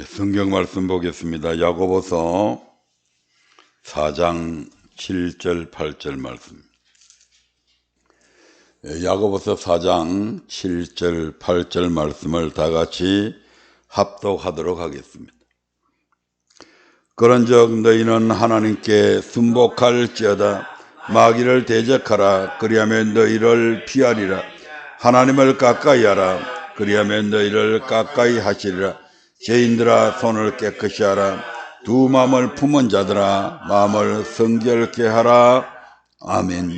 성경 말씀 보겠습니다. 야고보서 4장 7절 8절 말씀. 야고보서 4장 7절 8절 말씀을 다 같이 합독하도록 하겠습니다. 그런즉 너희는 하나님께 순복할지어다. 마귀를 대적하라. 그리하면 너희를 피하리라. 하나님을 가까이 하라. 그리하면 너희를 가까이 하시리라. 죄인들아 손을 깨끗이 하라. 두 마음을 품은 자들아 마음을 성결케 하라. 아멘.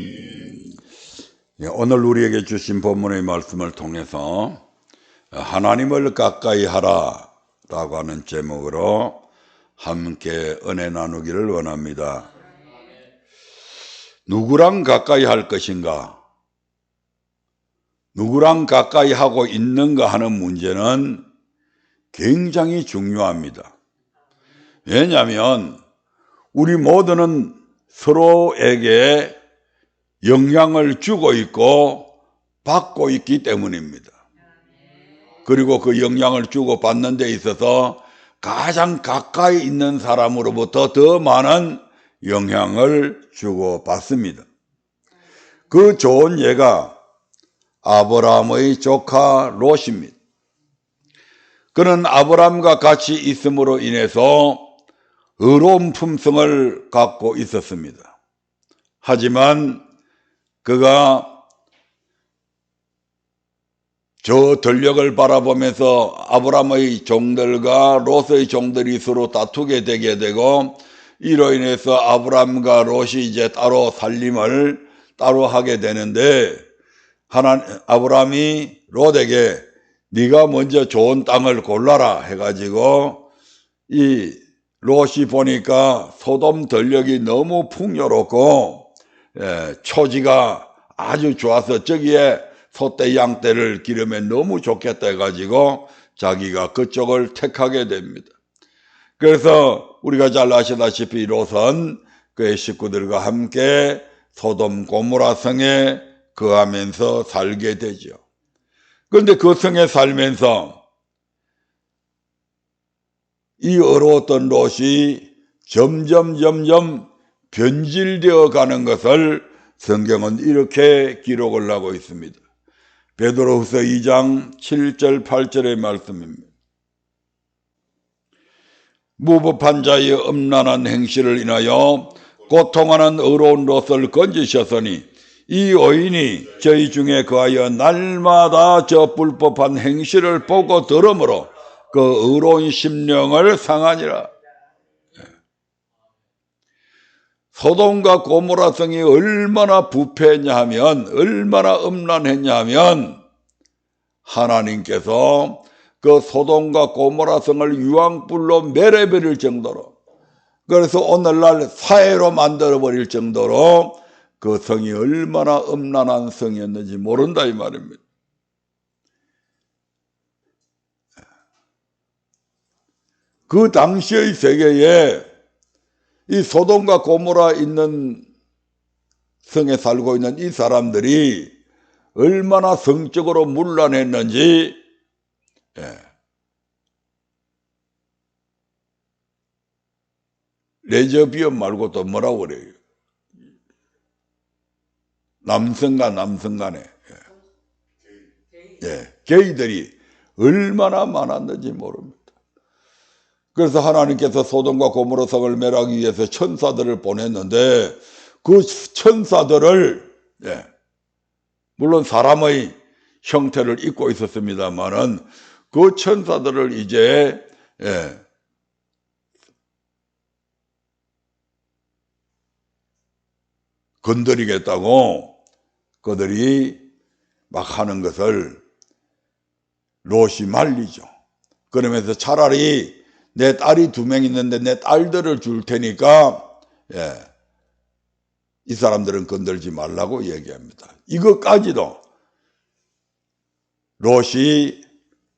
오늘 우리에게 주신 본문의 말씀을 통해서 하나님을 가까이 하라 라고 하는 제목으로 함께 은혜 나누기를 원합니다. 누구랑 가까이 할 것인가? 누구랑 가까이 하고 있는가 하는 문제는 굉장히 중요합니다. 왜냐하면 우리 모두는 서로에게 영향을 주고 있고 받고 있기 때문입니다. 그리고 그 영향을 주고 받는 데 있어서 가장 가까이 있는 사람으로부터 더 많은 영향을 주고 받습니다. 그 좋은 예가 아브라함의 조카 롯입니다. 그는 아브라함과 같이 있음으로 인해서 의로운 품성을 갖고 있었습니다. 하지만 그가 저 들녘을 바라보면서 아브라함의 종들과 롯의 종들이 서로 다투게 되게 되고, 이로 인해서 아브라함과 롯이 이제 따로 살림을 따로 하게 되는데, 아브라함이 롯에게 네가 먼저 좋은 땅을 골라라 해가지고, 이 롯이 보니까 소돔 들녘이 너무 풍요롭고 초지가 아주 좋아서 저기에 소떼 양떼를 기르면 너무 좋겠다 해가지고 자기가 그쪽을 택하게 됩니다. 그래서 우리가 잘 아시다시피 롯은 그의 식구들과 함께 소돔 고모라 성에 거하면서 살게 되죠. 그런데 그 성에 살면서 이 어려웠던 롯이 점점 변질되어 가는 것을 성경은 이렇게 기록을 하고 있습니다. 베드로후서 2장 7절 8절의 말씀입니다. 무법한 자의 음란한 행실을 인하여 고통하는 의로운 롯을 건지셨으니 이 의인이 저희 중에 거하여 날마다 저 불법한 행실을 보고 들으므로 그 의로운 심령을 상하니라. 소돔과 고모라 성이 얼마나 부패했냐 하면, 얼마나 음란했냐 하면, 하나님께서 그 소돔과 고모라 성을 유황불로 매려버릴 정도로, 그래서 오늘날 사해로 만들어버릴 정도로 그 성이 얼마나 음란한 성이었는지 모른다 이 말입니다. 그 당시의 세계에 이 소돔과 고모라 있는 성에 살고 있는 이 사람들이 얼마나 성적으로 문란했는지 레즈비언 말고 또 뭐라고 그래요? 남성과 남성 간에 게이들이 얼마나 많았는지 모릅니다. 그래서 하나님께서 소돔과 고모라 성을 멸하기 위해서 천사들을 보냈는데, 그 천사들을 물론 사람의 형태를 입고 있었습니다만은 그 천사들을 이제 건드리겠다고 그들이 막 하는 것을 롯이 말리죠. 그러면서 차라리 내 딸이 2명 있는데 내 딸들을 줄 테니까 이 사람들은 건들지 말라고 얘기합니다. 이것까지도 롯이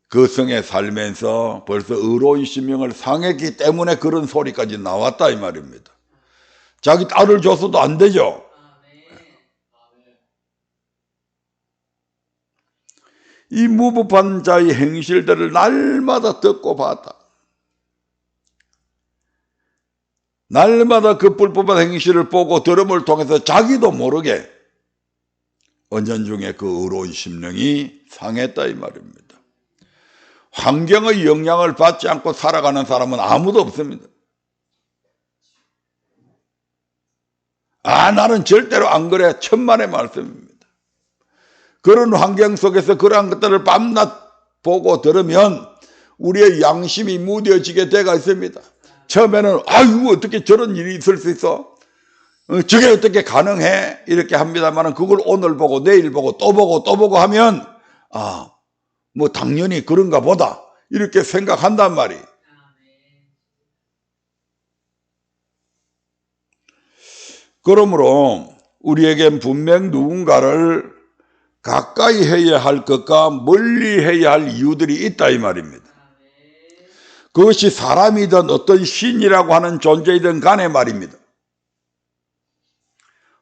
그 성에 살면서 벌써 의로운 심령을 상했기 때문에 그런 소리까지 나왔다 이 말입니다. 자기 딸을 줘서도 안 되죠. 이 무법한 자의 행실들을 날마다 듣고 봤다. 날마다 그 불법한 행실을 보고 들음을 통해서 자기도 모르게 은연중에 그 의로운 심령이 상했다 이 말입니다. 환경의 영향을 받지 않고 살아가는 사람은 아무도 없습니다. 나는 절대로 안 그래. 천만의 말씀입니다. 그런 환경 속에서 그러한 것들을 밤낮 보고 들으면 우리의 양심이 무뎌지게 되어 있습니다. 처음에는 아이고 어떻게 저런 일이 있을 수 있어? 저게 어떻게 가능해? 이렇게 합니다만 그걸 오늘 보고 내일 보고 또 보고 또 보고 하면 뭐 당연히 그런가 보다 이렇게 생각한단 말이에요. 그러므로 우리에겐 분명 누군가를 가까이 해야 할 것과 멀리 해야 할 이유들이 있다 이 말입니다. 그것이 사람이든 어떤 신이라고 하는 존재이든 간에 말입니다.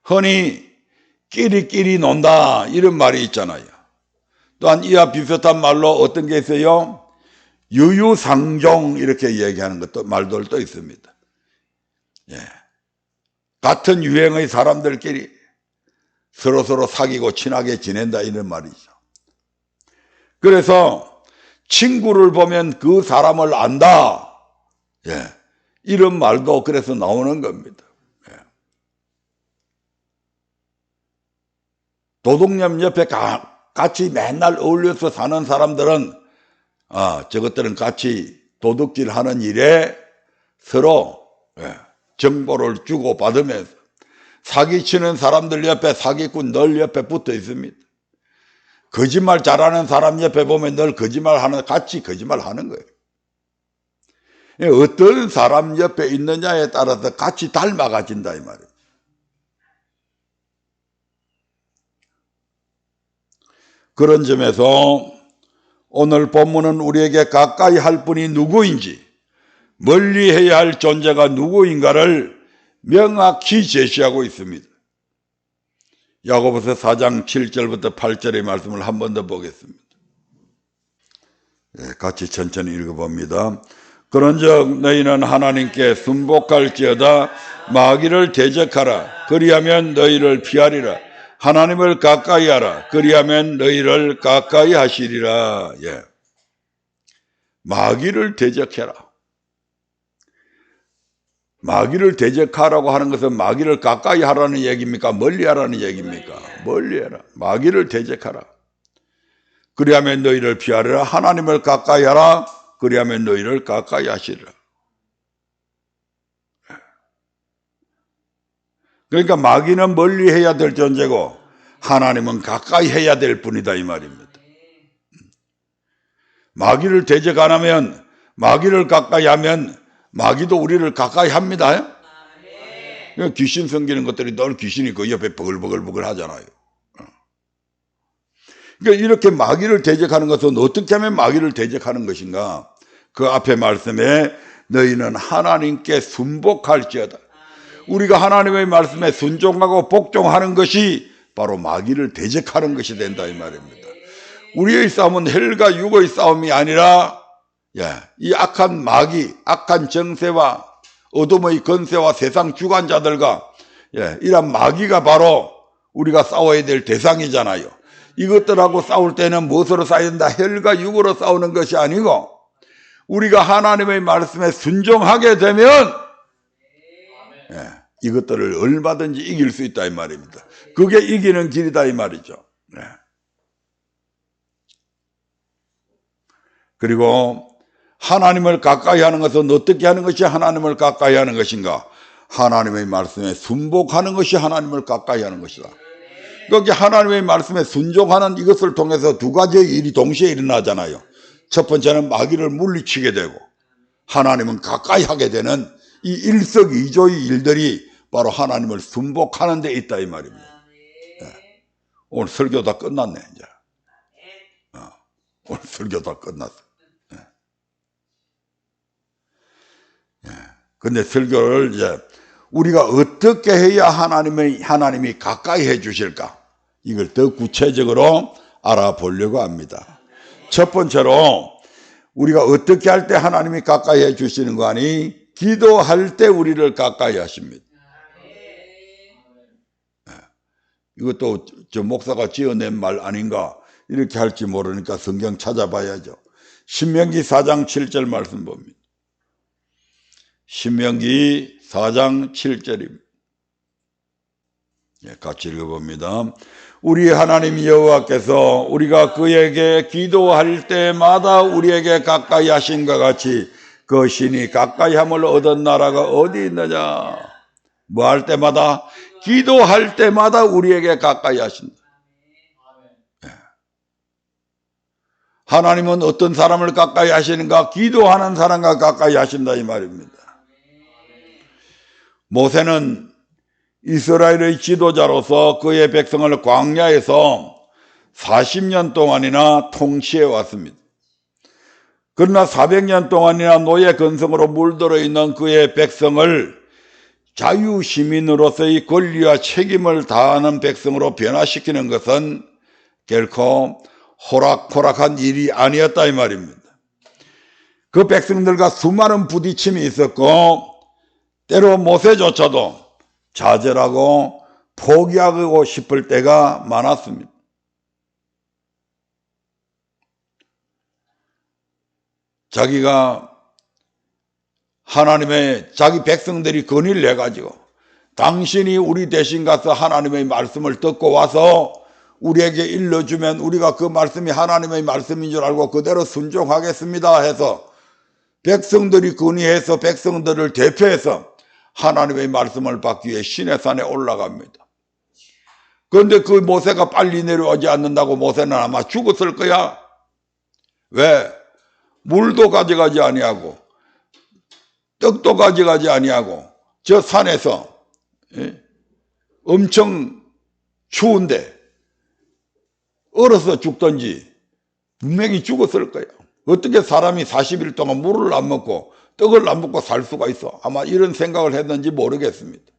흔히 끼리끼리 논다 이런 말이 있잖아요. 또한 이와 비슷한 말로 어떤 게 있어요? 유유상종 이렇게 얘기하는 것도 말들도 있습니다. 같은 유행의 사람들끼리 서로 사귀고 친하게 지낸다 이런 말이죠. 그래서 친구를 보면 그 사람을 안다. 이런 말도 그래서 나오는 겁니다. 도둑놈 옆에 같이 맨날 어울려서 사는 사람들은 저것들은 같이 도둑질 하는 일에 서로 정보를 주고받으면서 사기치는 사람들 옆에 사기꾼 늘 옆에 붙어 있습니다. 거짓말 잘하는 사람 옆에 보면 늘 같이 거짓말 하는 거예요. 어떤 사람 옆에 있느냐에 따라서 같이 닮아가진다 이 말이에요. 그런 점에서 오늘 본문은 우리에게 가까이 할 분이 누구인지 멀리 해야 할 존재가 누구인가를 명확히 제시하고 있습니다. 야고보서 4장 7절부터 8절의 말씀을 한 번 더 보겠습니다. 같이 천천히 읽어봅니다. 그런즉 너희는 하나님께 순복할지어다 마귀를 대적하라. 그리하면 너희를 피하리라. 하나님을 가까이 하라. 그리하면 너희를 가까이 하시리라. 마귀를 대적해라. 마귀를 대적하라고 하는 것은 마귀를 가까이 하라는 얘기입니까? 멀리 하라는 얘기입니까? 멀리 해라. 마귀를 대적하라. 그리하면 너희를 피하리라. 하나님을 가까이 하라. 그리하면 너희를 가까이 하시리라. 그러니까 마귀는 멀리 해야 될 존재고 하나님은 가까이 해야 될 분이다 이 말입니다. 마귀를 대적 안 하면, 마귀를 가까이 하면 마귀도 우리를 가까이 합니다. 귀신 섬기는 것들이 늘 귀신이 그 옆에 버글버글 하잖아요. 그러니까 이렇게 마귀를 대적하는 것은 어떻게 하면 마귀를 대적하는 것인가? 그 앞에 말씀에 너희는 하나님께 순복할지어다. 우리가 하나님의 말씀에 순종하고 복종하는 것이 바로 마귀를 대적하는 것이 된다 이 말입니다. 우리의 싸움은 혈과 육의 싸움이 아니라 이 악한 마귀, 악한 정세와 어둠의 건세와 세상 주관자들과 이런 마귀가 바로 우리가 싸워야 될 대상이잖아요. 이것들하고 싸울 때는 무엇으로 싸워야 된다? 혈과 육으로 싸우는 것이 아니고 우리가 하나님의 말씀에 순종하게 되면 이것들을 얼마든지 이길 수 있다 이 말입니다. 그게 이기는 길이다 이 말이죠. 그리고 하나님을 가까이 하는 것은 어떻게 하는 것이 하나님을 가까이 하는 것인가? 하나님의 말씀에 순복하는 것이 하나님을 가까이 하는 것이다. 거기 하나님의 말씀에 순종하는 이것을 통해서 두 가지의 일이 동시에 일어나잖아요. 첫 번째는 마귀를 물리치게 되고 하나님은 가까이 하게 되는 이 일석이조의 일들이 바로 하나님을 순복하는 데 있다 이 말입니다. 오늘 설교 다 끝났네 이제. 오늘 설교 다 끝났어. 근데 설교를 이제 우리가 어떻게 해야 하나님이 가까이 해 주실까? 이걸 더 구체적으로 알아보려고 합니다. 첫 번째로 우리가 어떻게 할 때 하나님이 가까이 해 주시는 거 아니? 기도할 때 우리를 가까이 하십니다. 이것도 저 목사가 지어낸 말 아닌가 이렇게 할지 모르니까 성경 찾아봐야죠. 신명기 4장 7절 말씀 봅니다. 신명기 4장 7절입니다. 같이 읽어봅니다. 우리 하나님 여호와께서 우리가 그에게 기도할 때마다 우리에게 가까이 하신것 같이 그 신이 가까이 함을 얻은 나라가 어디 있느냐. 뭐 할 때마다? 기도할 때마다 우리에게 가까이 하신다. 하나님은 어떤 사람을 가까이 하시는가? 기도하는 사람과 가까이 하신다 이 말입니다. 모세는 이스라엘의 지도자로서 그의 백성을 광야에서 40년 동안이나 통치해 왔습니다. 그러나 400년 동안이나 노예 근성으로 물들어 있는 그의 백성을 자유시민으로서의 권리와 책임을 다하는 백성으로 변화시키는 것은 결코 호락호락한 일이 아니었다 이 말입니다. 그 백성들과 수많은 부딪힘이 있었고 때로 모세조차도 좌절하고 포기하고 싶을 때가 많았습니다. 자기가 하나님의 자기 백성들이 건의를 내가지고 당신이 우리 대신 가서 하나님의 말씀을 듣고 와서 우리에게 일러주면 우리가 그 말씀이 하나님의 말씀인 줄 알고 그대로 순종하겠습니다 해서 백성들이 건의해서 백성들을 대표해서 하나님의 말씀을 받기 위해 시내산에 올라갑니다. 그런데 그 모세가 빨리 내려오지 않는다고 모세는 아마 죽었을 거야. 왜? 물도 가져가지 아니하고 떡도 가져가지 아니하고 저 산에서 엄청 추운데 얼어서 죽든지 분명히 죽었을 거예요. 어떻게 사람이 40일 동안 물을 안 먹고 떡을 안 먹고 살 수가 있어? 아마 이런 생각을 했는지 모르겠습니다.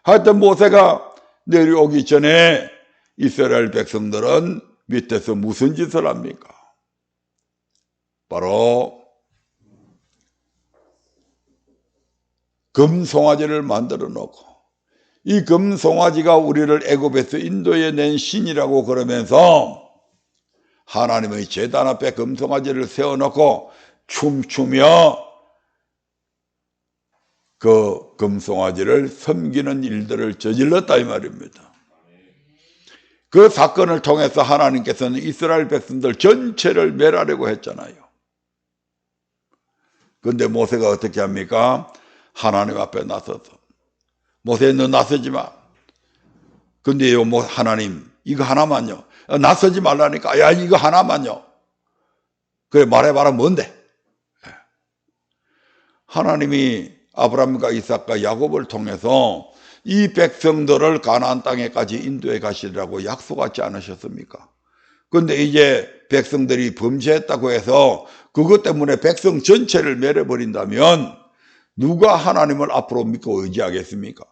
하여튼 모세가 내려오기 전에 이스라엘 백성들은 밑에서 무슨 짓을 합니까? 바로 금송아지를 만들어 놓고 이 금송아지가 우리를 애굽에서 인도해 낸 신이라고 그러면서 하나님의 제단 앞에 금송아지를 세워놓고 춤추며 그 금송아지를 섬기는 일들을 저질렀다 이 말입니다. 그 사건을 통해서 하나님께서는 이스라엘 백성들 전체를 멸하려고 했잖아요. 그런데 모세가 어떻게 합니까? 하나님 앞에 나서서 모세 너 나서지 마. 근데요 뭐 하나님 이거 하나만요. 나서지 말라니까. 야 이거 하나만요. 그래 말해봐라 뭔데? 하나님이 아브라함과 이삭과 야곱을 통해서 이 백성들을 가나안 땅에까지 인도해 가시리라고 약속하지 않으셨습니까? 그런데 이제 백성들이 범죄했다고 해서 그것 때문에 백성 전체를 멸해버린다면 누가 하나님을 앞으로 믿고 의지하겠습니까?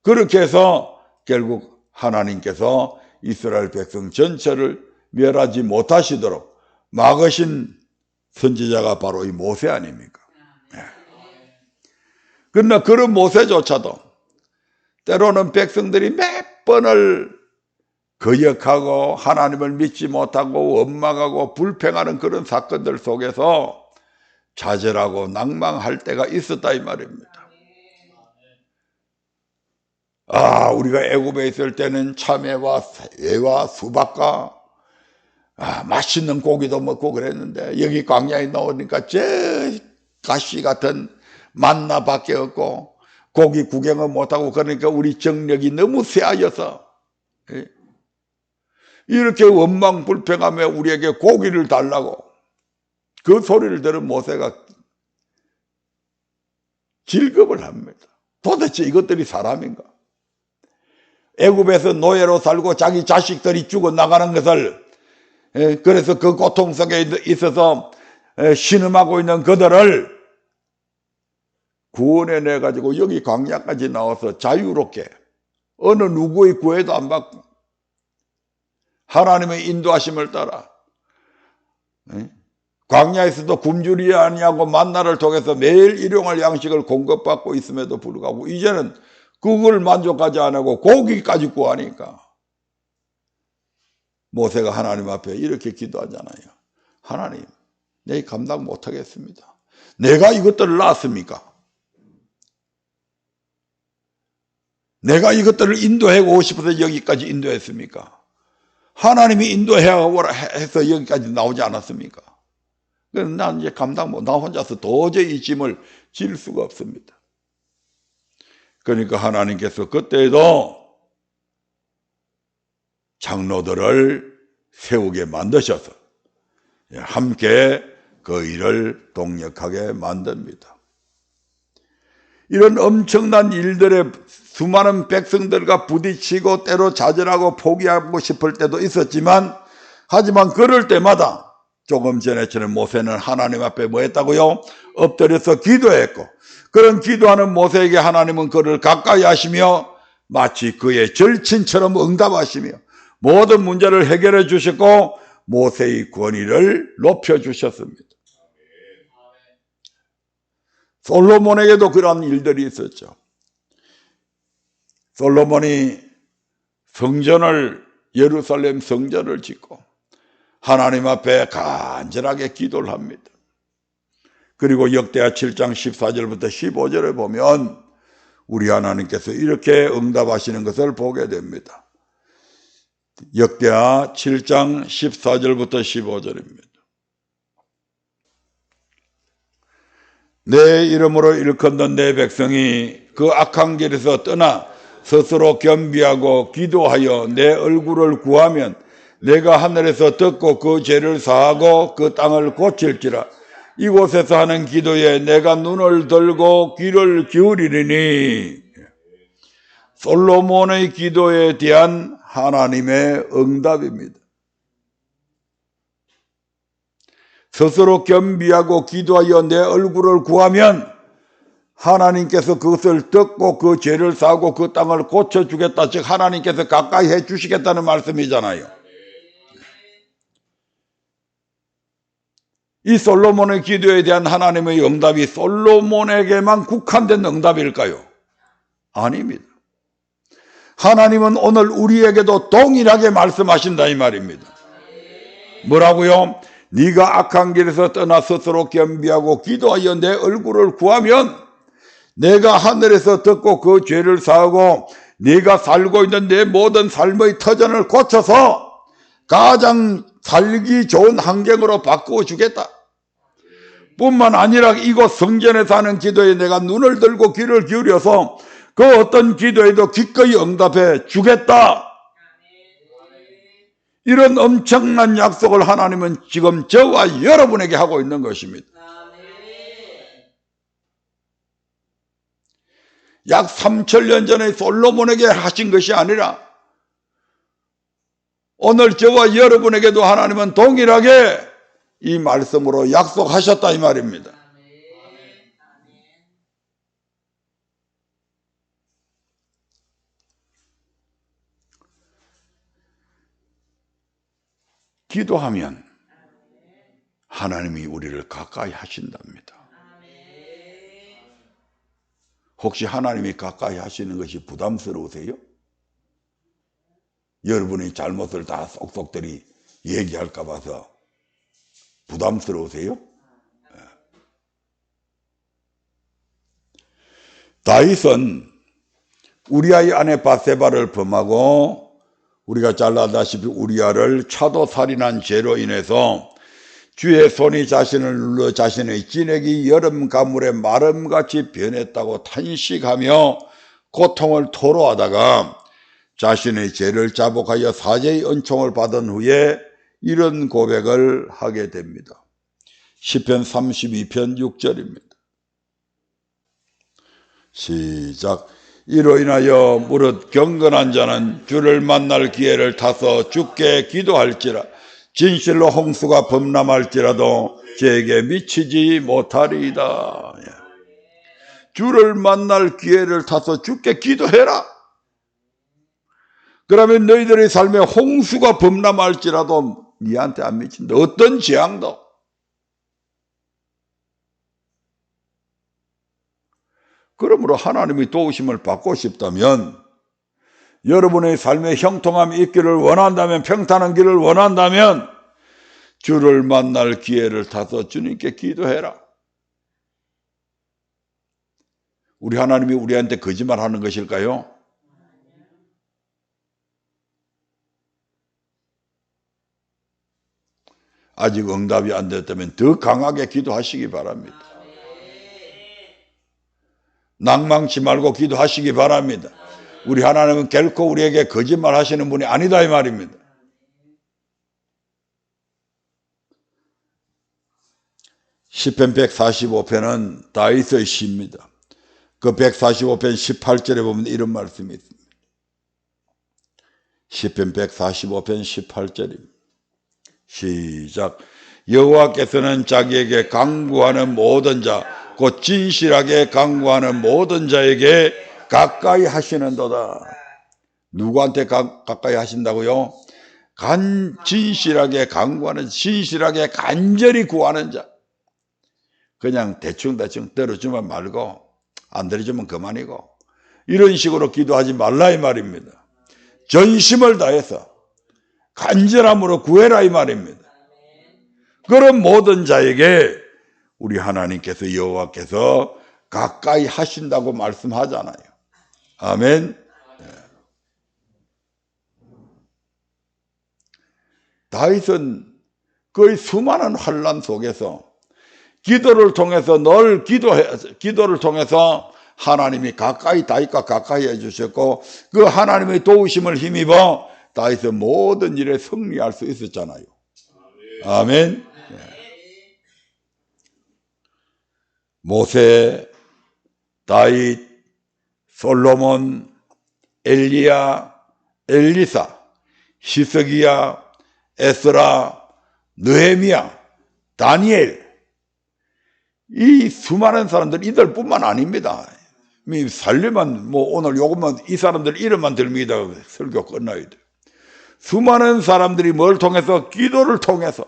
그렇게 해서 결국 하나님께서 이스라엘 백성 전체를 멸하지 못하시도록 막으신 선지자가 바로 이 모세 아닙니까? 그러나 그런 모세조차도 때로는 백성들이 몇 번을 거역하고 하나님을 믿지 못하고 원망하고 불평하는 그런 사건들 속에서 좌절하고 낭망할 때가 있었다 이 말입니다. 우리가 애굽에 있을 때는 참외와 새와 수박과 맛있는 고기도 먹고 그랬는데 여기 광야에 나오니까 저 가시 같은 만나밖에 없고 고기 구경을 못하고 그러니까 우리 정력이 너무 쇠하여서 이렇게 원망 불평하며 우리에게 고기를 달라고 그 소리를 들은 모세가 질겁을 합니다. 도대체 이것들이 사람인가? 애굽에서 노예로 살고 자기 자식들이 죽어나가는 것을 그래서 그 고통 속에 있어서 신음하고 있는 그들을 구원해내가지고 여기 광야까지 나와서 자유롭게 어느 누구의 구애도 안 받고 하나님의 인도하심을 따라 광야에서도 굶주리지 아니하고 만나를 통해서 매일 일용할 양식을 공급받고 있음에도 불구하고 이제는 그걸 만족하지 않고 고기까지 구하니까 모세가 하나님 앞에 이렇게 기도하잖아요. 하나님, 내 감당 못하겠습니다. 내가 이것들을 낳았습니까? 내가 이것들을 인도하고 싶어서 여기까지 인도했습니까? 하나님이 인도해서 여기까지 나오지 않았습니까? 그래서 난 이제 나 혼자서 도저히 이 짐을 질 수가 없습니다. 그러니까 하나님께서 그때에도 장로들을 세우게 만드셔서 함께 그 일을 동력하게 만듭니다. 이런 엄청난 일들에 수많은 백성들과 부딪히고 때로 좌절하고 포기하고 싶을 때도 있었지만 하지만 그럴 때마다 조금 전에처럼 모세는 하나님 앞에 뭐 했다고요? 엎드려서 기도했고 그런 기도하는 모세에게 하나님은 그를 가까이 하시며 마치 그의 절친처럼 응답하시며 모든 문제를 해결해 주셨고 모세의 권위를 높여주셨습니다. 솔로몬에게도 그런 일들이 있었죠. 솔로몬이 예루살렘 성전을 짓고 하나님 앞에 간절하게 기도를 합니다. 그리고 역대하 7장 14절부터 15절에 보면 우리 하나님께서 이렇게 응답하시는 것을 보게 됩니다. 역대하 7장 14절부터 15절입니다. 내 이름으로 일컫는 내 백성이 그 악한 길에서 떠나 스스로 겸비하고 기도하여 내 얼굴을 구하면 내가 하늘에서 듣고 그 죄를 사하고 그 땅을 고칠지라. 이곳에서 하는 기도에 내가 눈을 들고 귀를 기울이리니. 솔로몬의 기도에 대한 하나님의 응답입니다. 스스로 겸비하고 기도하여 내 얼굴을 구하면 하나님께서 그것을 듣고 그 죄를 사하고 그 땅을 고쳐주겠다. 즉 하나님께서 가까이 해주시겠다는 말씀이잖아요. 이 솔로몬의 기도에 대한 하나님의 응답이 솔로몬에게만 국한된 응답일까요? 아닙니다. 하나님은 오늘 우리에게도 동일하게 말씀하신다 이 말입니다. 뭐라고요? 네가 악한 길에서 떠나 스스로 겸비하고 기도하여 내 얼굴을 구하면 내가 하늘에서 듣고 그 죄를 사하고 네가 살고 있는 내 모든 삶의 터전을 고쳐서 가장 살기 좋은 환경으로 바꾸어 주겠다. 뿐만 아니라 이곳 성전에서 하는 기도에 내가 눈을 들고 귀를 기울여서 그 어떤 기도에도 기꺼이 응답해 주겠다. 이런 엄청난 약속을 하나님은 지금 저와 여러분에게 하고 있는 것입니다. 약 3000년 전에 솔로몬에게 하신 것이 아니라 오늘 저와 여러분에게도 하나님은 동일하게 이 말씀으로 약속하셨다 이 말입니다. 기도하면 하나님이 우리를 가까이 하신답니다. 혹시 하나님이 가까이 하시는 것이 부담스러우세요? 여러분의 잘못을 다 쏙쏙들이 얘기할까 봐서 부담스러우세요? 다윗은 우리아의 아내 바세바를 범하고 우리가 잘 알다시피 우리아를 차도살인한 죄로 인해서 주의 손이 자신을 눌러 자신의 진액이 여름 가물의 마름같이 변했다고 탄식하며 고통을 토로하다가 자신의 죄를 자복하여 사죄의 은총을 받은 후에 이런 고백을 하게 됩니다. 시편 32편 6절입니다. 시작. 이로 인하여 무릇 경건한 자는 주를 만날 기회를 타서 주께 기도할지라. 진실로 홍수가 범람할지라도 제게 미치지 못하리이다. 주를 만날 기회를 타서 주께 기도해라. 그러면 너희들의 삶에 홍수가 범람할지라도 니한테 안 미친다. 어떤 재앙도 그러므로 하나님의 도우심을 받고 싶다면, 여러분의 삶에 형통함이 있기를 원한다면, 평탄한 길을 원한다면 주를 만날 기회를 타서 주님께 기도해라. 우리 하나님이 우리한테 거짓말하는 것일까요? 아직 응답이 안 됐다면 더 강하게 기도하시기 바랍니다. 낭망치 말고 기도하시기 바랍니다. 우리 하나님은 결코 우리에게 거짓말 하시는 분이 아니다 이 말입니다. 시편 145편은 다윗의 시입니다. 그 145편 18절에 보면 이런 말씀이 있습니다. 시편 145편 18절입니다. 시작. 여호와께서는 자기에게 강구하는 모든 자, 곧 진실하게 강구하는 모든 자에게 가까이 하시는도다. 누구한테 가까이 하신다고요? 진실하게 강구하는, 진실하게 간절히 구하는 자. 그냥 대충 들어주면 말고 안 들어주면 그만이고, 이런 식으로 기도하지 말라 이 말입니다. 전심을 다해서 간절함으로 구해라 이 말입니다. 그런 모든 자에게 우리 하나님께서, 여호와께서 가까이 하신다고 말씀하잖아요. 아멘. 다윗은 그 수많은 환난 속에서 기도를 통해서 늘 기도를 통해서 하나님이 다윗과 가까이 해주셨고, 그 하나님의 도우심을 힘입어 다윗은 모든 일에 승리할 수 있었잖아요. 아멘. 모세, 다윗, 솔로몬, 엘리야, 엘리사, 히스기야, 에스라, 느헤미야, 다니엘, 이 수많은 사람들, 이들뿐만 아닙니다. 살려면 오늘 요것만, 이 사람들 이름만 들면 설교 끝나야 돼요. 수많은 사람들이 뭘 통해서? 기도를 통해서,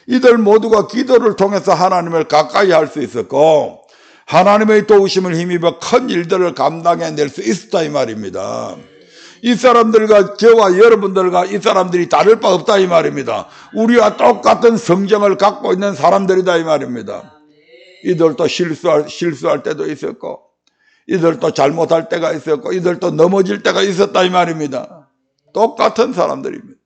이들 모두가 기도를 통해서 하나님을 가까이 할 수 있었고, 하나님의 도우심을 힘입어 큰 일들을 감당해낼 수 있었다 이 말입니다. 이 사람들과 저와 여러분들과 이 사람들이 다를 바 없다 이 말입니다. 우리와 똑같은 성정을 갖고 있는 사람들이다 이 말입니다. 이들도 실수할 때도 있었고, 이들도 잘못할 때가 있었고, 이들도 넘어질 때가 있었다 이 말입니다. 똑같은 사람들입니다.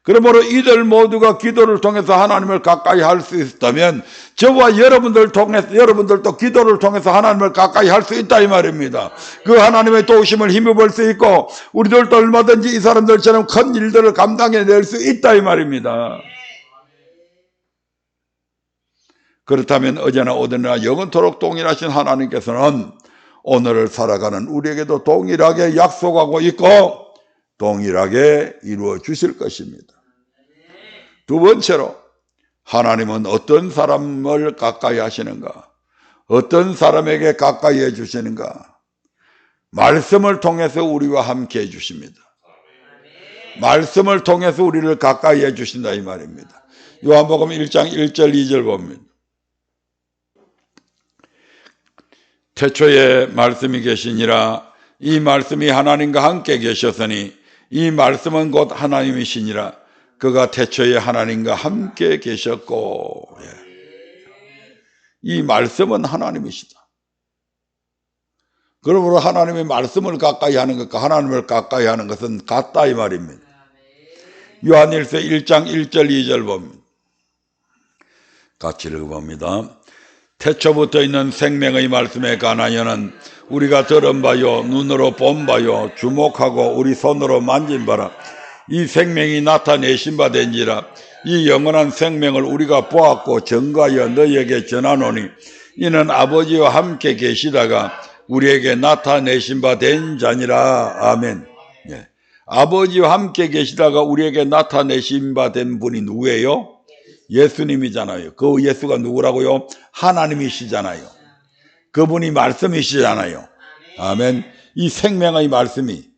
그러므로 이들 모두가 기도를 통해서 하나님을 가까이 할 수 있었다면, 저와 여러분들도 기도를 통해서 하나님을 가까이 할 수 있다 이 말입니다. 그 하나님의 도우심을 힘입을 수 있고, 우리들도 얼마든지 이 사람들처럼 큰 일들을 감당해낼 수 있다 이 말입니다. 그렇다면 어제나 오늘이나 영원토록 동일하신 하나님께서는 오늘을 살아가는 우리에게도 동일하게 약속하고 있고 동일하게 이루어 주실 것입니다. 두 번째로, 하나님은 어떤 사람을 가까이 하시는가? 어떤 사람에게 가까이 해 주시는가? 말씀을 통해서 우리와 함께 해 주십니다. 말씀을 통해서 우리를 가까이 해 주신다 이 말입니다. 요한복음 1장 1절 2절 봅니다. 태초에 말씀이 계시니라. 이 말씀이 하나님과 함께 계셨으니 이 말씀은 곧 하나님이시니라. 그가 태초에 하나님과 함께 계셨고. 이 말씀은 하나님이시다. 그러므로 하나님의 말씀을 가까이 하는 것과 하나님을 가까이 하는 것은 같다 이 말입니다. 요한일서 1장 1절 2절 봅니다. 같이 읽어봅니다. 태초부터 있는 생명의 말씀에 관하여는 우리가 들은 바요, 눈으로 본 바요, 주목하고 우리 손으로 만진 바라. 이 생명이 나타내신 바 된지라. 이 영원한 생명을 우리가 보았고 증거하여 너희에게 전하노니 이는 아버지와 함께 계시다가 우리에게 나타내신 바 된 자니라. 아멘. 아버지와 함께 계시다가 우리에게 나타내신 바 된 분이 누구예요? 예수님이잖아요. 그 예수가 누구라고요? 하나님이시잖아요. 그분이 말씀이시잖아요. 아멘. 이 생명의 말씀이,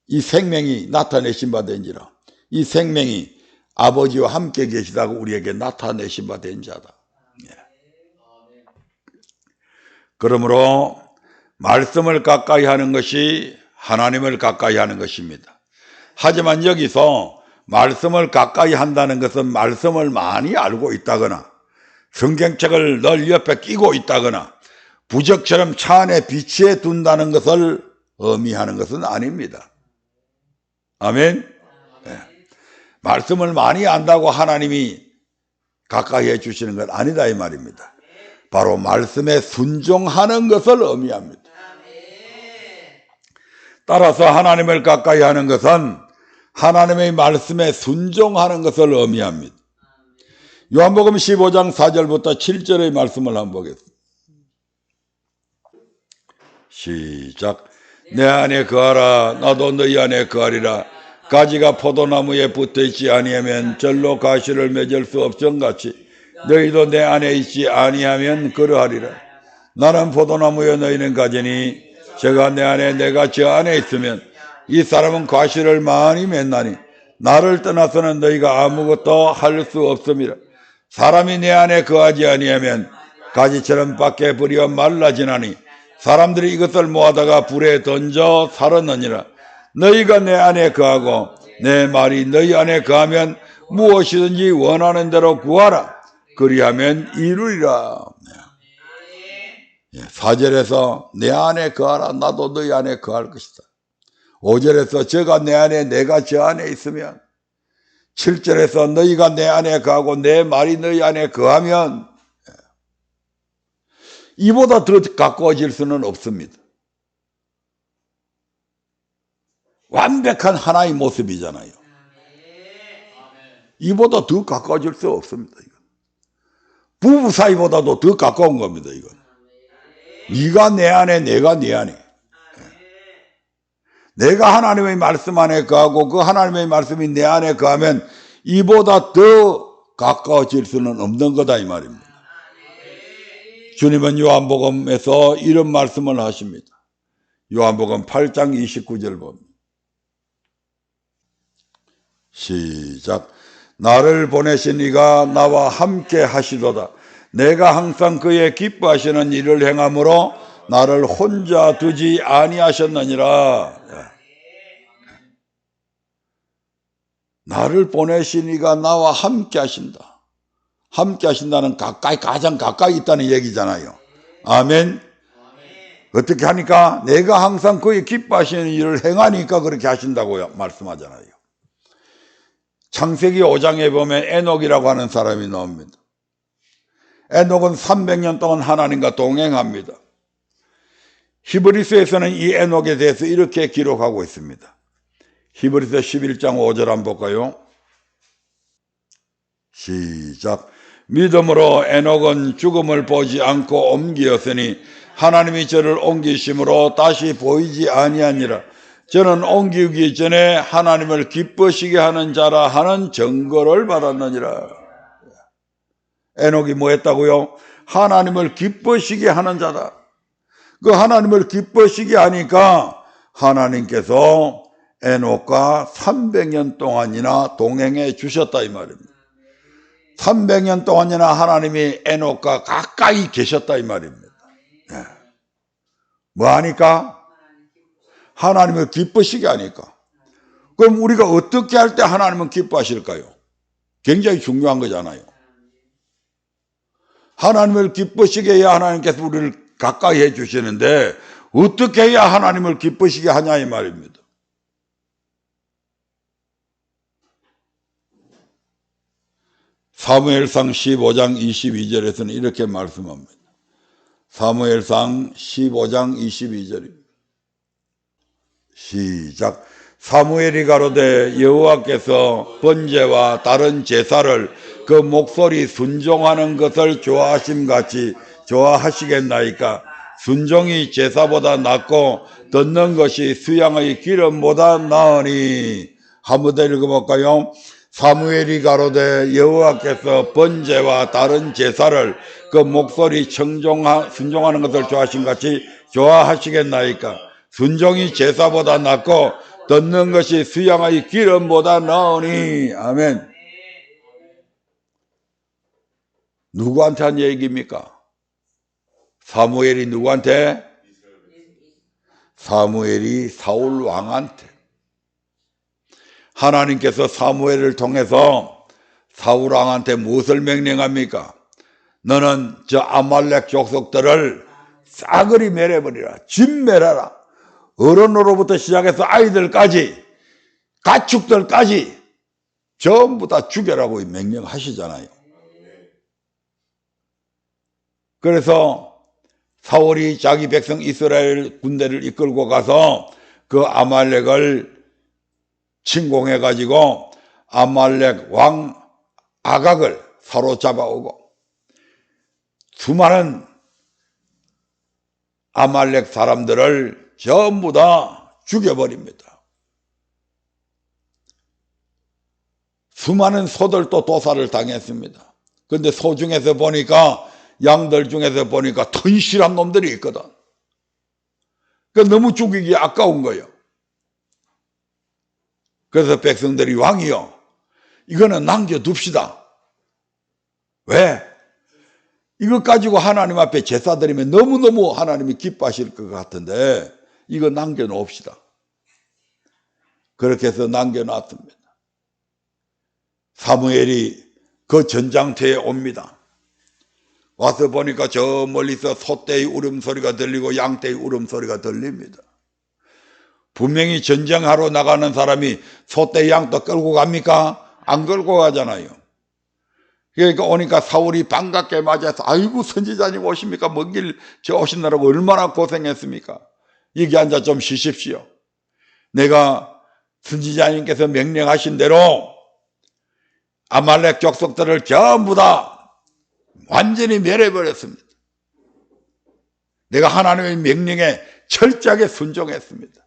이 생명이 나타내신 바 된지라. 이 생명이 아버지와 함께 계시다가 우리에게 나타내신 바 된 자다. 그러므로 말씀을 가까이 하는 것이 하나님을 가까이 하는 것입니다. 하지만 여기서 말씀을 가까이 한다는 것은 말씀을 많이 알고 있다거나 성경책을 늘 옆에 끼고 있다거나 부적처럼 차 안에 비치해 둔다는 것을 의미하는 것은 아닙니다. 아멘. 네. 말씀을 많이 안다고 하나님이 가까이 해주시는 건 아니다 이 말입니다. 바로 말씀에 순종하는 것을 의미합니다. 따라서 하나님을 가까이 하는 것은 하나님의 말씀에 순종하는 것을 의미합니다. 요한복음 15장 4절부터 7절의 말씀을 한번 보겠습니다. 시작. 내 안에 거하라 나도 너희 안에 거하리라. 가지가 포도나무에 붙어있지 아니하면 절로 가시를 맺을 수 없음같이 너희도 내 안에 있지 아니하면 그러하리라. 나는 포도나무여 너희는 가지니 제가 내 안에 내가 저 안에 있으면 이 사람은 과실을 많이 맺나니 나를 떠나서는 너희가 아무것도 할 수 없음이라. 사람이 내 안에 거하지 아니하면 가지처럼 밖에 버려 말라지나니 사람들이 이것을 모아다가 불에 던져 살았느니라. 너희가 내 안에 거하고 내 말이 너희 안에 거하면 무엇이든지 원하는 대로 구하라. 그리하면 이루리라. 4절에서 내 안에 거하라 나도 너희 안에 거할 것이다. 5절에서 저가 내 안에 내가 저 안에 있으면 7절에서 너희가 내 안에 거하고 내 말이 너희 안에 거하면 이보다 더 가까워질 수는 없습니다. 완벽한 하나의 모습이잖아요. 이보다 더 가까워질 수 없습니다. 이건. 부부 사이보다도 더 가까운 겁니다. 이건. 네가 내 안에 내가 네 안에. 내가 하나님의 말씀 안에 거하고 그 하나님의 말씀이 내 안에 거하면 이보다 더 가까워질 수는 없는 거다 이 말입니다. 주님은 요한복음에서 이런 말씀을 하십니다. 요한복음 8장 29절 봅니다. 시작. 나를 보내신 이가 나와 함께 하시도다. 내가 항상 그의 기뻐하시는 일을 행함으로 나를 혼자 두지 아니하셨느니라. 나를 보내신 이가 나와 함께 하신다. 함께 하신다는 가까이, 가장 가까이 있다는 얘기잖아요. 아멘. 어떻게 하니까? 내가 항상 그의 기뻐하시는 일을 행하니까 그렇게 하신다고 말씀하잖아요. 창세기 5장에 보면 에녹이라고 하는 사람이 나옵니다. 에녹은 300년 동안 하나님과 동행합니다. 히브리서에서는 이 에녹에 대해서 이렇게 기록하고 있습니다. 히브리서 11장 5절 한번 볼까요? 시작. 믿음으로 에녹은 죽음을 보지 않고 옮기었으니 하나님이 저를 옮기심으로 다시 보이지 아니하니라. 저는 옮기기 전에 하나님을 기쁘시게 하는 자라 하는 증거를 받았느니라. 에녹이 뭐 했다고요? 하나님을 기쁘시게 하는 자다. 그 하나님을 기쁘시게 하니까 하나님께서 에녹과 300년 동안이나 동행해 주셨다 이 말입니다. 300년 동안이나 하나님이 에녹과 가까이 계셨다 이 말입니다. 네. 뭐 하니까? 하나님을 기쁘시게 하니까. 그럼 우리가 어떻게 할 때 하나님은 기뻐하실까요? 굉장히 중요한 거잖아요. 하나님을 기쁘시게 해야 하나님께서 우리를 가까이 해 주시는데 어떻게 해야 하나님을 기쁘시게 하냐 이 말입니다. 사무엘상 15장 22절에서는 이렇게 말씀합니다. 사무엘상 15장 22절입니다. 시작. 사무엘이 가로되 여호와께서 번제와 다른 제사를 그 목소리 순종하는 것을 좋아하심같이 좋아하시겠나이까. 순종이 제사보다 낫고 듣는 것이 수양의 기름보다 나으니. 한번 더 읽어볼까요? 사무엘이 가로되 여호와께서 번제와 다른 제사를 그 목소리 순종하는 것을 좋아하심같이 좋아하시겠나이까. 순종이 제사보다 낫고 듣는 것이 수양의 기름보다 나으니. 아멘. 누구한테 한 얘기입니까? 사무엘이 누구한테? 사무엘이 사울 왕한테. 하나님께서 사무엘을 통해서 사울 왕한테 무엇을 명령합니까? 너는 저 아말렉 족속들을 싸그리 멸해버리라. 진멸하라. 어른으로부터 시작해서 아이들까지, 가축들까지 전부 다 죽여라고 명령하시잖아요. 그래서 사울이 자기 백성 이스라엘 군대를 이끌고 가서 그 아말렉을 침공해가지고 아말렉 왕 아각을 사로잡아오고 수많은 아말렉 사람들을 전부 다 죽여버립니다. 수많은 소들도 도살을 당했습니다. 그런데 소 중에서 보니까, 양들 중에서 보니까 튼실한 놈들이 있거든. 그러니까 너무 죽이기 아까운 거예요. 그래서 백성들이 왕이요, 이거는 남겨둡시다. 왜? 이거 가지고 하나님 앞에 제사 드리면 너무너무 하나님이 기뻐하실 것 같은데 이거 남겨놓읍시다. 그렇게 해서 남겨놨습니다. 사무엘이 그 전장터에 옵니다. 와서 보니까 저 멀리서 소떼의 울음소리가 들리고 양떼의 울음소리가 들립니다. 분명히 전쟁하러 나가는 사람이 소떼 양도 끌고 갑니까? 안 끌고 가잖아요. 그러니까 오니까 사울이 반갑게 맞아서 아이고 선지자님 오십니까? 먼 길 저 오시느라고 얼마나 고생했습니까? 여기 앉아 좀 쉬십시오. 내가 선지자님께서 명령하신 대로 아말렉 족속들을 전부 다 완전히 멸해버렸습니다. 내가 하나님의 명령에 철저하게 순종했습니다.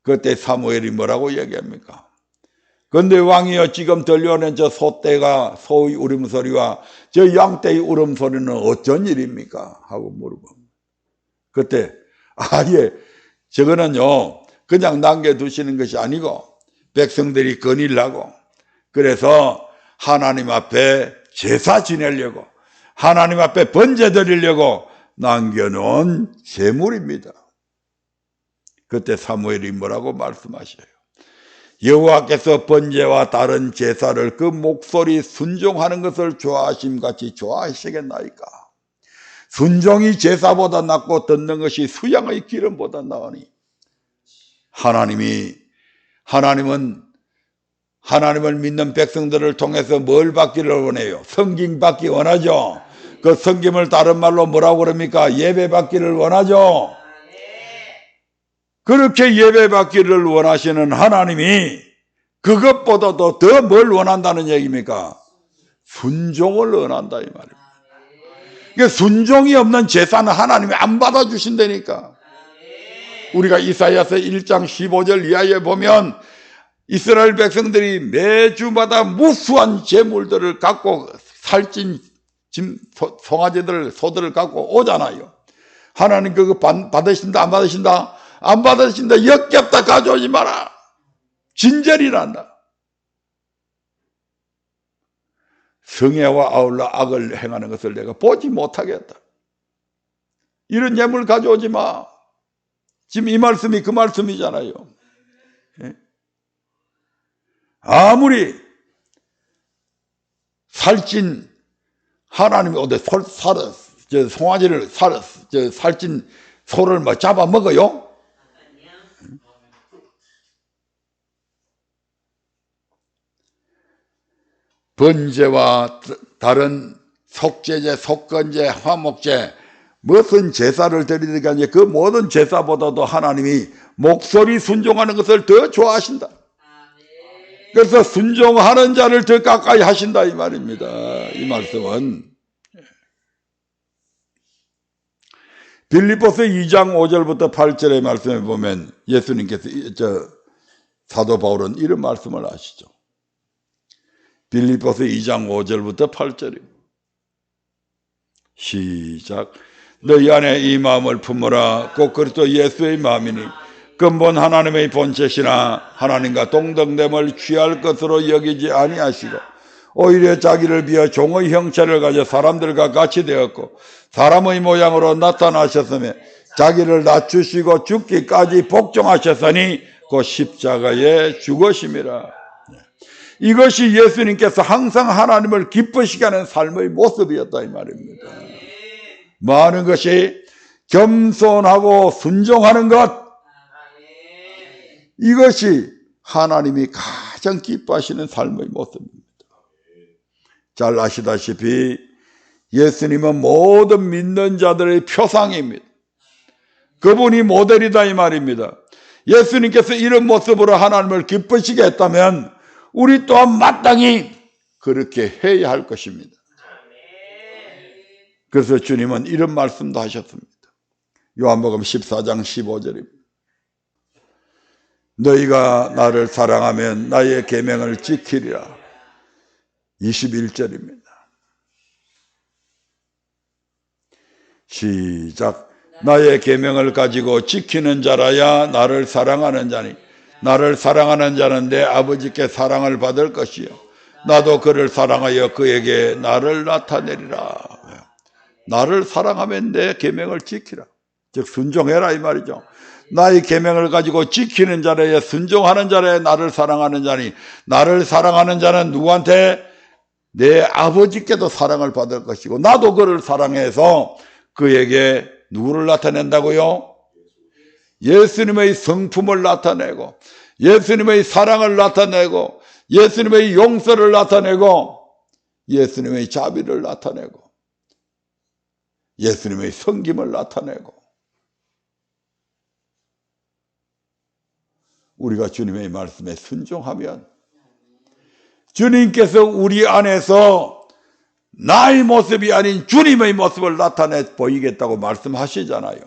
그때 사무엘이 뭐라고 얘기합니까? 그런데 왕이여, 지금 들려오는 저 소떼가 소의 울음소리와 저 양떼의 울음소리는 어쩐 일입니까? 하고 물어봅니다. 그때 예, 저거는요 그냥 남겨두시는 것이 아니고 백성들이 거닐라고, 그래서 하나님 앞에 제사 지내려고, 하나님 앞에 번제 드리려고 남겨놓은 제물입니다. 그때 사무엘이 뭐라고 말씀하셔요? 여호와께서 번제와 다른 제사를 그 목소리 순종하는 것을 좋아하심같이 좋아하시겠나이까? 순종이 제사보다 낫고 듣는 것이 수양의 기름보다 나으니, 하나님은 하나님을 믿는 백성들을 통해서 뭘 받기를 원해요? 성김 받기 원하죠. 그 성김을 다른 말로 뭐라고 그럽니까? 예배 받기를 원하죠. 그렇게 예배 받기를 원하시는 하나님이 그것보다도 더 뭘 원한다는 얘기입니까? 순종을 원한다 이 말입니다. 그러니까 순종이 없는 제사는 하나님이 안 받아주신다니까. 우리가 이사야서 1장 15절 이하에 보면 이스라엘 백성들이 매주마다 무수한 제물들을 갖고, 살찐 송아지들, 소들을 갖고 오잖아요. 하나님 그거 받으신다 안 받으신다? 안 받으신다. 역겹다. 가져오지 마라. 진절이 난다. 성애와 아울러 악을 행하는 것을 내가 보지 못하겠다. 이런 예물 가져오지 마. 지금 이 말씀이 그 말씀이잖아요. 아무리 살찐, 하나님이 어디 송아지를 살찐 소를 뭐 잡아먹어요? 번제와 다른 속죄제, 속건제, 화목제, 무슨 제사를 드리든 간에 그 모든 제사보다도 하나님이 목소리 순종하는 것을 더 좋아하신다. 그래서 순종하는 자를 더 가까이 하신다 이 말입니다. 이 말씀은 빌립보서 2장 5절부터 8절의 말씀에 보면 예수님께서 사도 바울은 이런 말씀을 하시죠. 빌립보서 2장 5절부터 8절입니다. 시작. 너희 안에 이 마음을 품어라. 곧 그리스도 예수의 마음이니 근본 하나님의 본체시나 하나님과 동등됨을 취할 것으로 여기지 아니하시고 오히려 자기를 비하 종의 형체를 가져 사람들과 같이 되었고 사람의 모양으로 나타나셨으며 자기를 낮추시고 죽기까지 복종하셨으니 그 십자가에 죽으심이라. 이것이 예수님께서 항상 하나님을 기쁘시게 하는 삶의 모습이었다 이 말입니다. 많은 것이 겸손하고 순종하는 것, 이것이 하나님이 가장 기뻐하시는 삶의 모습입니다. 잘 아시다시피 예수님은 모든 믿는 자들의 표상입니다. 그분이 모델이다 이 말입니다. 예수님께서 이런 모습으로 하나님을 기쁘시게 했다면 우리 또한 마땅히 그렇게 해야 할 것입니다. 그래서 주님은 이런 말씀도 하셨습니다. 요한복음 14장 15절입니다. 너희가 나를 사랑하면 나의 계명을 지키리라. 21절입니다. 시작. 나의 계명을 가지고 지키는 자라야 나를 사랑하는 자니 나를 사랑하는 자는 내 아버지께 사랑을 받을 것이요 나도 그를 사랑하여 그에게 나를 나타내리라. 나를 사랑하면 내 계명을 지키라. 즉 순종해라 이 말이죠. 나의 계명을 가지고 지키는 자라야 순종하는 자라야 나를 사랑하는 자니 나를 사랑하는 자는 누구한테? 내 아버지께도 사랑을 받을 것이고 나도 그를 사랑해서 그에게 누구를 나타낸다고요? 예수님의 성품을 나타내고 예수님의 사랑을 나타내고 예수님의 용서를 나타내고 예수님의 자비를 나타내고 예수님의 섬김을 나타내고 우리가 주님의 말씀에 순종하면 주님께서 우리 안에서 나의 모습이 아닌 주님의 모습을 나타내 보이겠다고 말씀하시잖아요.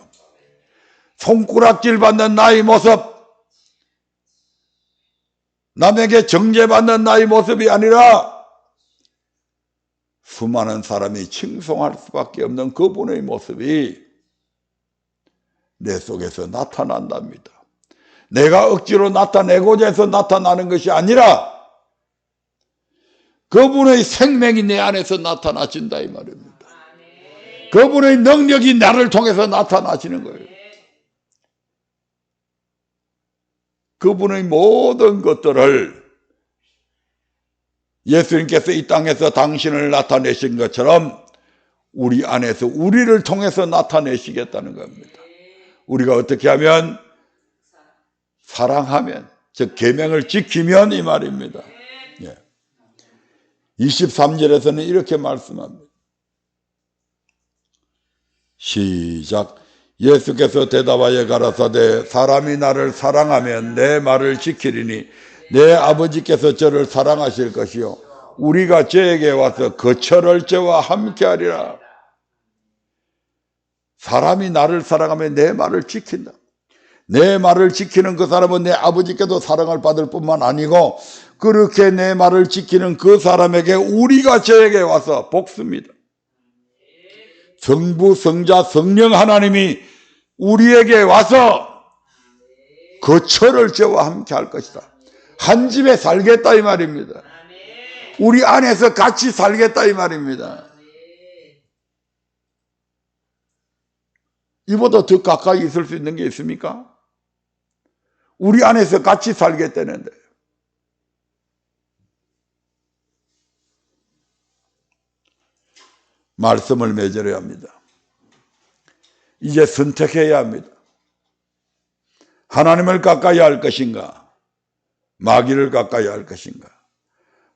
손가락질 받는 나의 모습, 남에게 정죄받는 나의 모습이 아니라 수많은 사람이 칭송할 수밖에 없는 그분의 모습이 내 속에서 나타난답니다. 내가 억지로 나타내고자 해서 나타나는 것이 아니라 그분의 생명이 내 안에서 나타나진다 이 말입니다. 그분의 능력이 나를 통해서 나타나시는 거예요. 그분의 모든 것들을 예수님께서 이 땅에서 당신을 나타내신 것처럼 우리 안에서 우리를 통해서 나타내시겠다는 겁니다. 우리가 어떻게 하면? 사랑하면, 즉 계명을 지키면 이 말입니다. 23절에서는 이렇게 말씀합니다. 시작. 예수께서 대답하여 가라사대 사람이 나를 사랑하면 내 말을 지키리니 내 아버지께서 저를 사랑하실 것이요 우리가 저에게 와서 거처를 저와 함께하리라. 사람이 나를 사랑하면 내 말을 지킨다. 내 말을 지키는 그 사람은 내 아버지께도 사랑을 받을 뿐만 아니고 그렇게 내 말을 지키는 그 사람에게 우리가 저에게 와서 복습니다. 성부, 성자, 성령 하나님이 우리에게 와서 거처를 저와 함께 할 것이다. 한 집에 살겠다 이 말입니다. 우리 안에서 같이 살겠다 이 말입니다. 이보다 더 가까이 있을 수 있는 게 있습니까? 우리 안에서 같이 살겠다는데. 말씀을 맺어야 합니다. 이제 선택해야 합니다. 하나님을 가까이 할 것인가? 마귀를 가까이 할 것인가?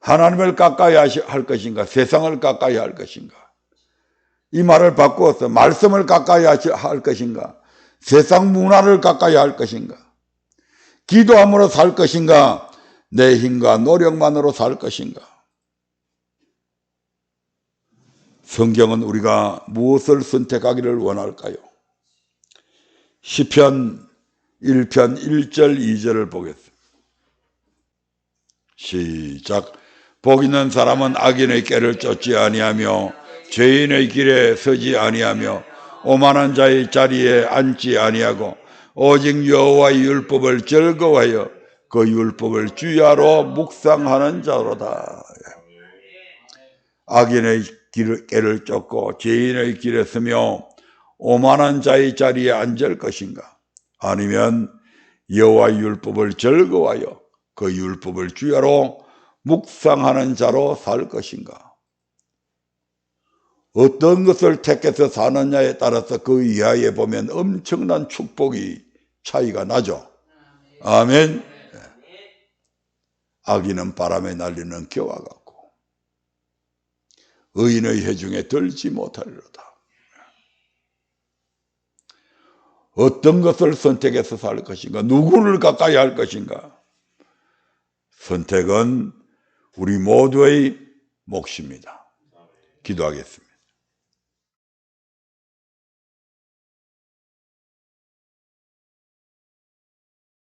하나님을 가까이 할 것인가? 세상을 가까이 할 것인가? 이 말을 바꾸어서 말씀을 가까이 할 것인가? 세상 문화를 가까이 할 것인가? 기도함으로 살 것인가? 내 힘과 노력만으로 살 것인가? 성경은 우리가 무엇을 선택하기를 원할까요? 시편 1편 1절 2절을 보겠습니다. 시작. 복 있는 사람은 악인의 꾀를 쫓지 아니하며 죄인의 길에 서지 아니하며 오만한 자의 자리에 앉지 아니하고 오직 여호와의 율법을 즐거워하여 그 율법을 주야로 묵상하는 자로다. 악인의 길을 쫓고 죄인의 길에 서며 오만한 자의 자리에 앉을 것인가? 아니면 여호와의 율법을 즐거워하여 그 율법을 주야로 묵상하는 자로 살 것인가? 어떤 것을 택해서 사느냐에 따라서 그 이하에 보면 엄청난 축복이 차이가 나죠. 아멘. 악인은 바람에 날리는 겨와 같고 의인의 회중에 들지 못하리로다. 어떤 것을 선택해서 살 것인가? 누구를 가까이 할 것인가? 선택은 우리 모두의 몫입니다. 기도하겠습니다.